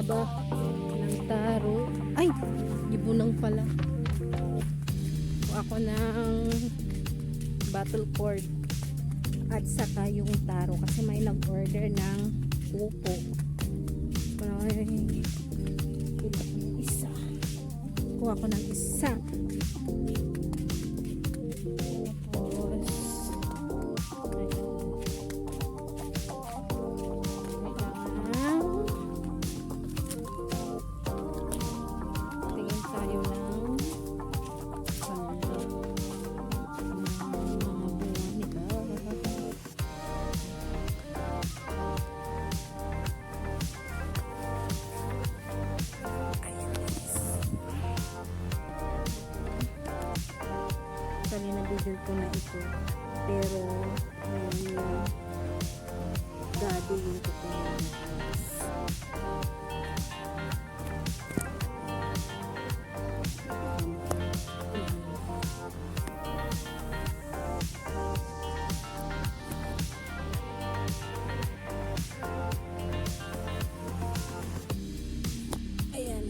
ba ng taro. Ay, ibunang pala. Ako ng bottle cord at saka yung taro kasi may nag-order ng upo. Ay, kuha ko ng isa. Kuha ko ng isa. Kanina bigil ko na ito pero yung gabi yung kukunin ayan.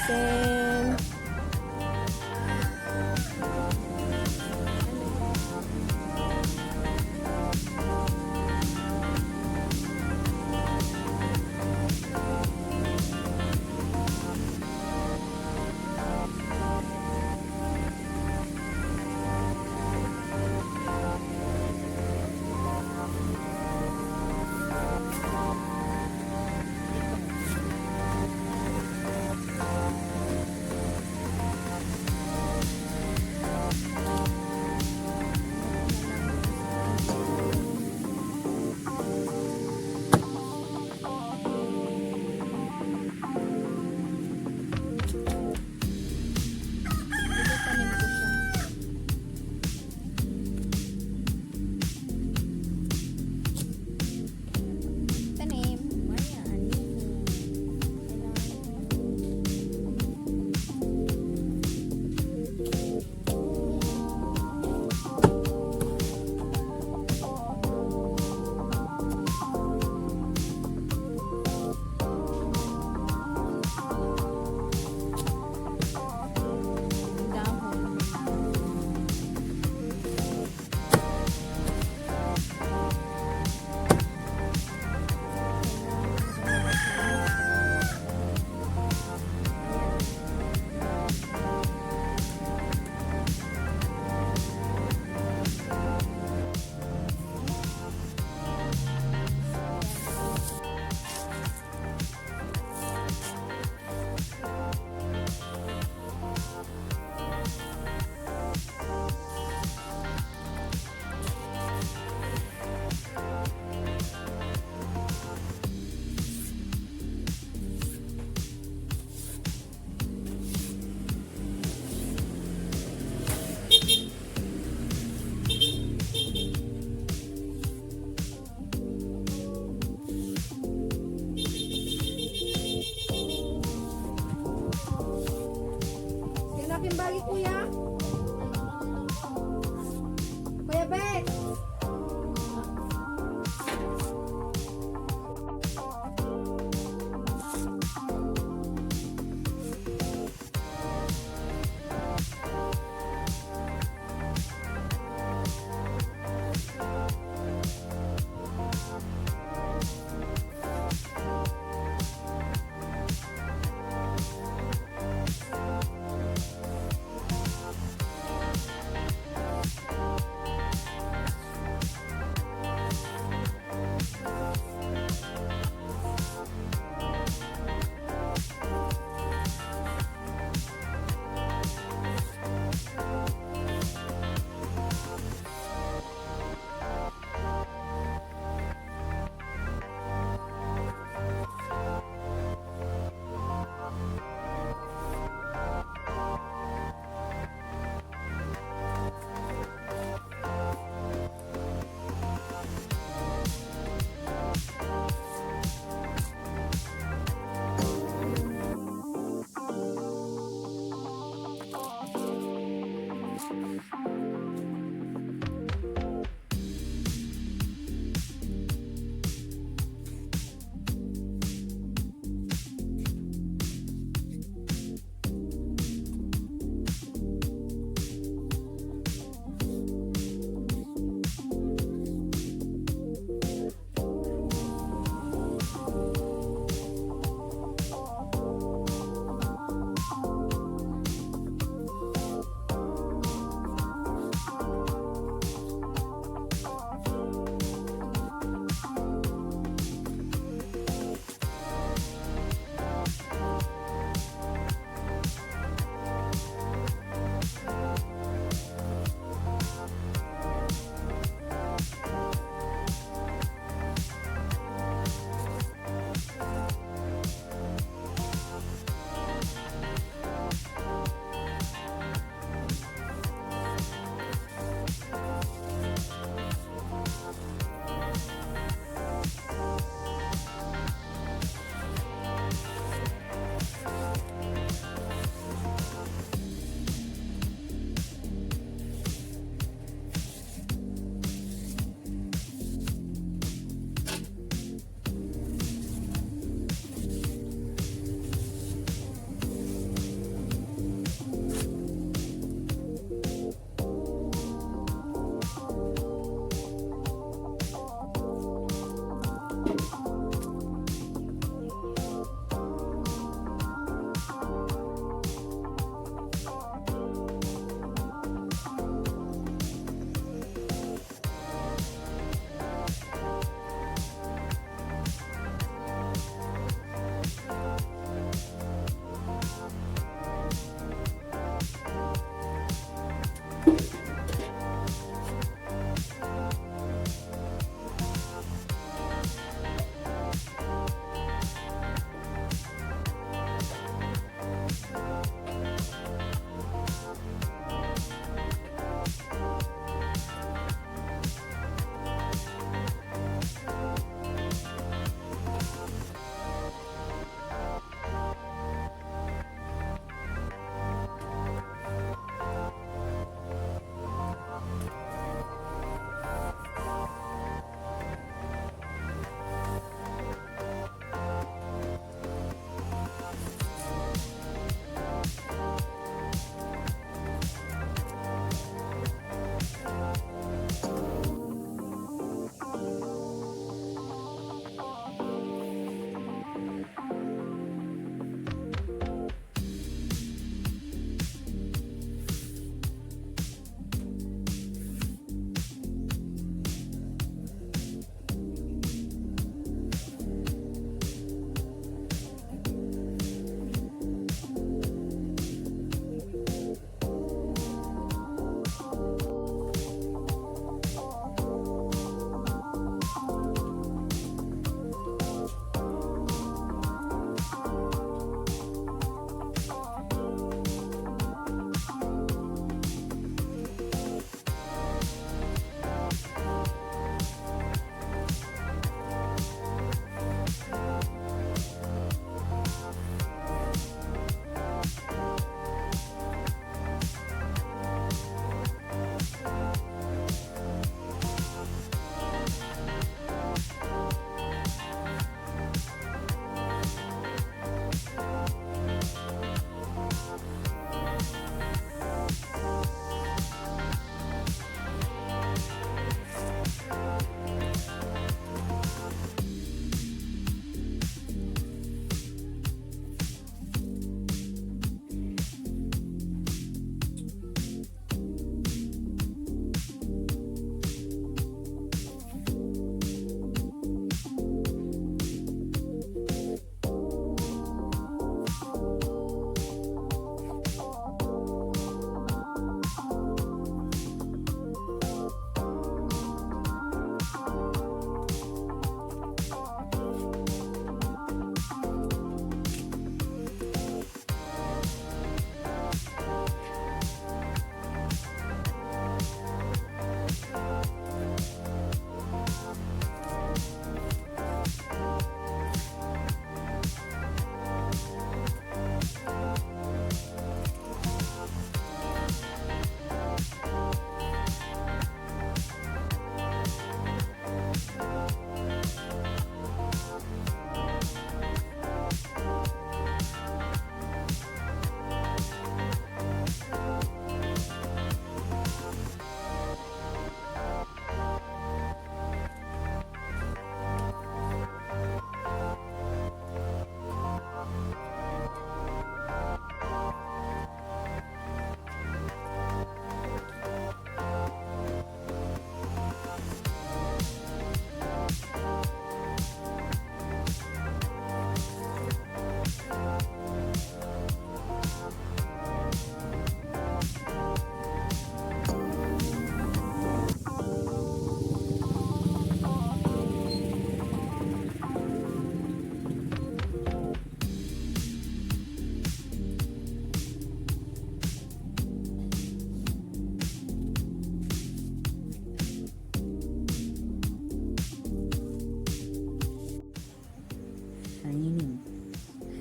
Sen. Bagi kuya. Kuya Ben.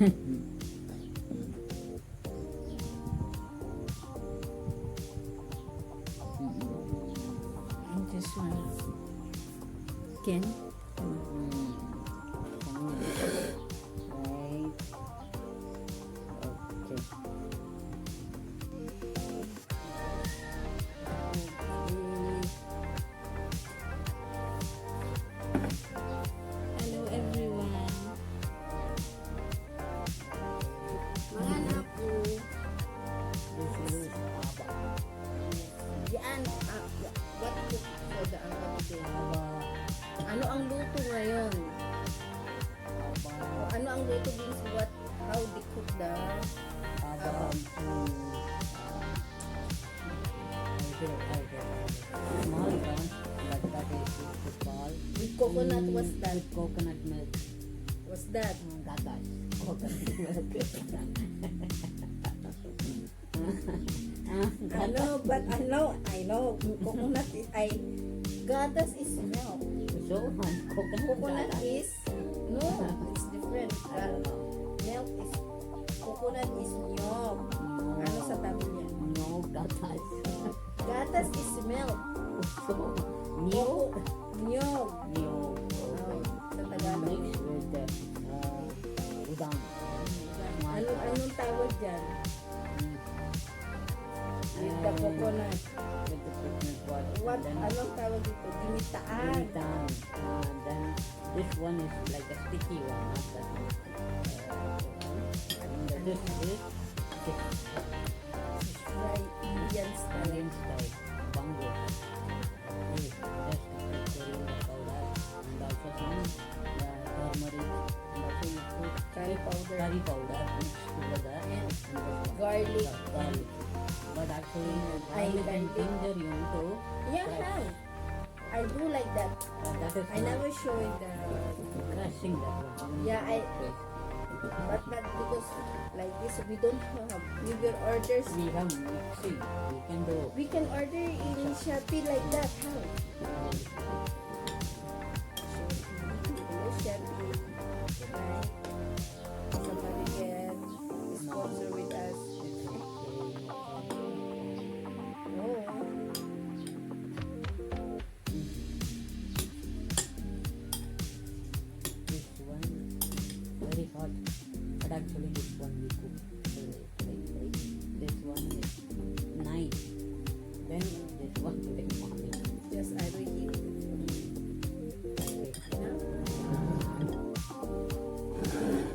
And this one. Ken? Right. Okay. Hello everyone. Mga anak ko. This is Aba. Yan. What cook for the Aba today? Aba. Ano ang luto ngayon? Aba. O, ano ang luto means what? How they cook the Aba. Small one, but that is small. with coconut? Was that? With coconut milk. Was that? Gatas. Coconut milk. I know. Coconut is, gatas is milk. So, Coconut is, no, it's different. Milk is, coconut is nyog. Ano sa tabi niya? No, gatas. Gatas is milk. So, milk. Nyog. Milk. Oh, sa Tagalog. Mixed with the udang. Anong tawag dyan? With the coconut. With the coconut water. What? Then, Anong tawag dito? Ginitaang. udang. Then this one is like a sticky one, not that one. And this is Fried Indian style. Indian style. Bango. Okay, just put the powder and also some turmeric and also you put Curry powder. curry powder mixed together and this one. Garlic. Garlic. But actually, I garlic and like it. ginger you need to Yeah, crush. how? I do like that. That is I never show it the. crushing that one. Yeah, Okay. but not because like this we don't have. We will orders. We have mixing. We can do. We can order in Shopee like that. How? Hello, Shopee. Right? Somebody can sponsor with us. Oh. This one very hot, but actually this one we cook. This one is night. Then this one very morning. Yes, I will eat. Okay.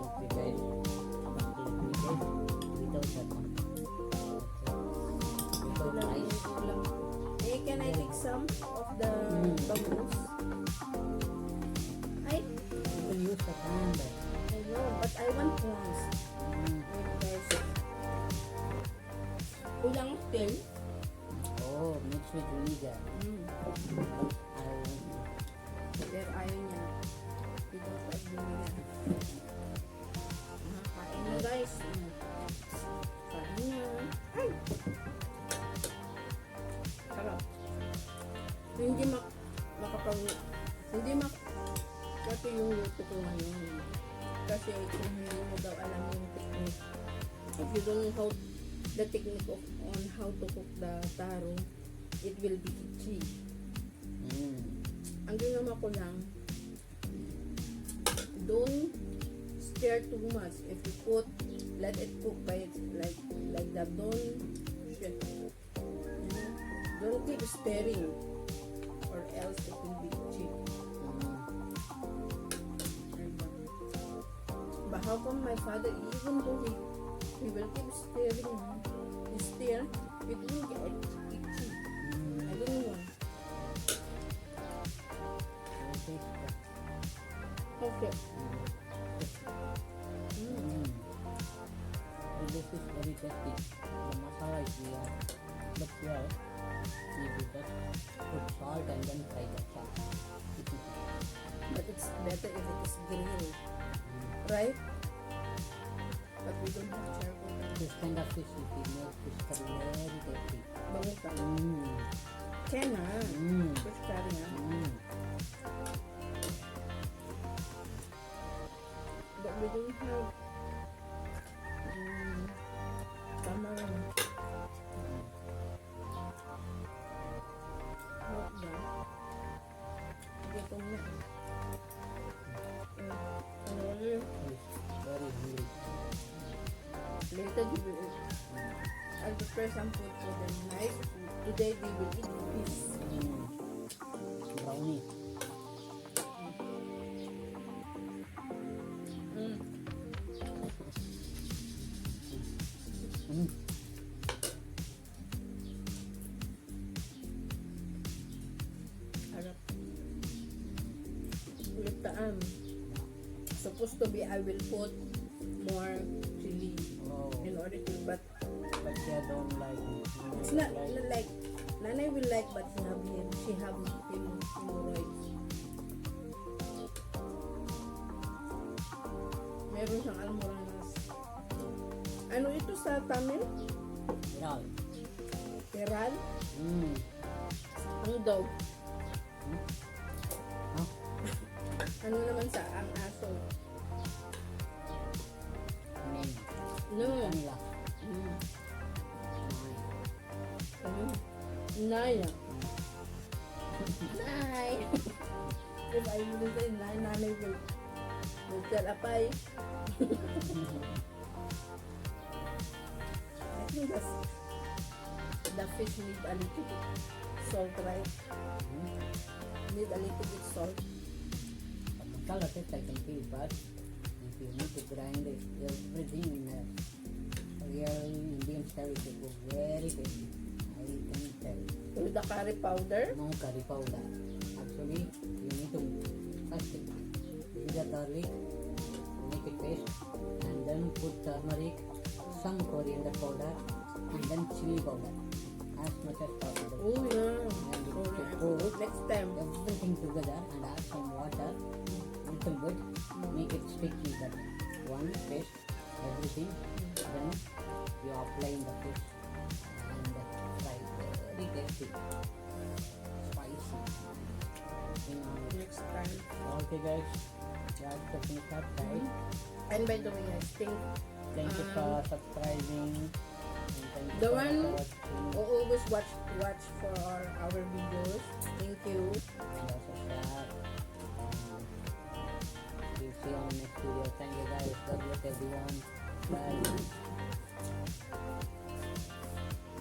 Okay guys, without that one. So nice. Hey, can I take some of the bangus? I You can use the hand. know, but I want prawns. Kulang still. Oh, mixed with vinegar. Pero ayaw niya. We don't like vinegar. Kain na guys. Kain na. Ay! Sarap. Hindi kasi yung luto ko ngayon. Kasi kung hindi mo daw alam yung technique. If you don't know how the technique on how to cook the taro, it will be itchy. Ang ginawa ko lang, don't stir too much. If you put, let it cook by like that. Don't keep stirring, or else it will be itchy. But how come my father, even though he will keep stirring, he stir, it will get itchy. I don't know why. Okay. This is very tasty. The masala is here, but here you just put salt and then fry the salt. But it's better if it is grilled, right? But we don't have charcoal. This kind of fish if you make fish curry very tasty. Bangus ka. Can fish curry But we we don't have tamarind. Not that. Gutom na. Very hungry. Later we will eat. I'll prepare some food for them. Nice food. Today we will eat this. Brownie. Harap. Ulitaan. Supposed to be I will put more chili Oh, in order to, but but they don't like it. it's not like Nanay will like, but she have hemorrhoids. Meron siyang almoranas. Ano ito sa Tamil? Yeah. Teral? Mm. Ang dog. Huh? Ano naman sa ang aso? Name. No. Kanila. Naya. Nay. If I will say Nay, Nanay will tell Apay. I think the fish need a little bit salt, right? Need a little bit salt. Color taste I can feel, but if you need to grind it, everything in a real Indian style, it will go very tasty. I can tell. With the curry powder. No curry powder. Actually, you need to first ginger garlic, make it paste, and then put turmeric, some coriander powder, and then chili powder, as much as possible. Oh yeah. And you Oh, need to yeah. put Next time. everything together and add some water, little bit, make it sticky. That one paste, everything. Then you apply in the fish and fry. Very tasty, spicy. Next time. Okay, guys, that's the finish up, right? And by the way, I think Thank you for subscribing. And thank you the for one watching. who always watch for our videos. Thank you. And also share. We'll see you on the next video. Thank you, guys. God bless everyone. Bye.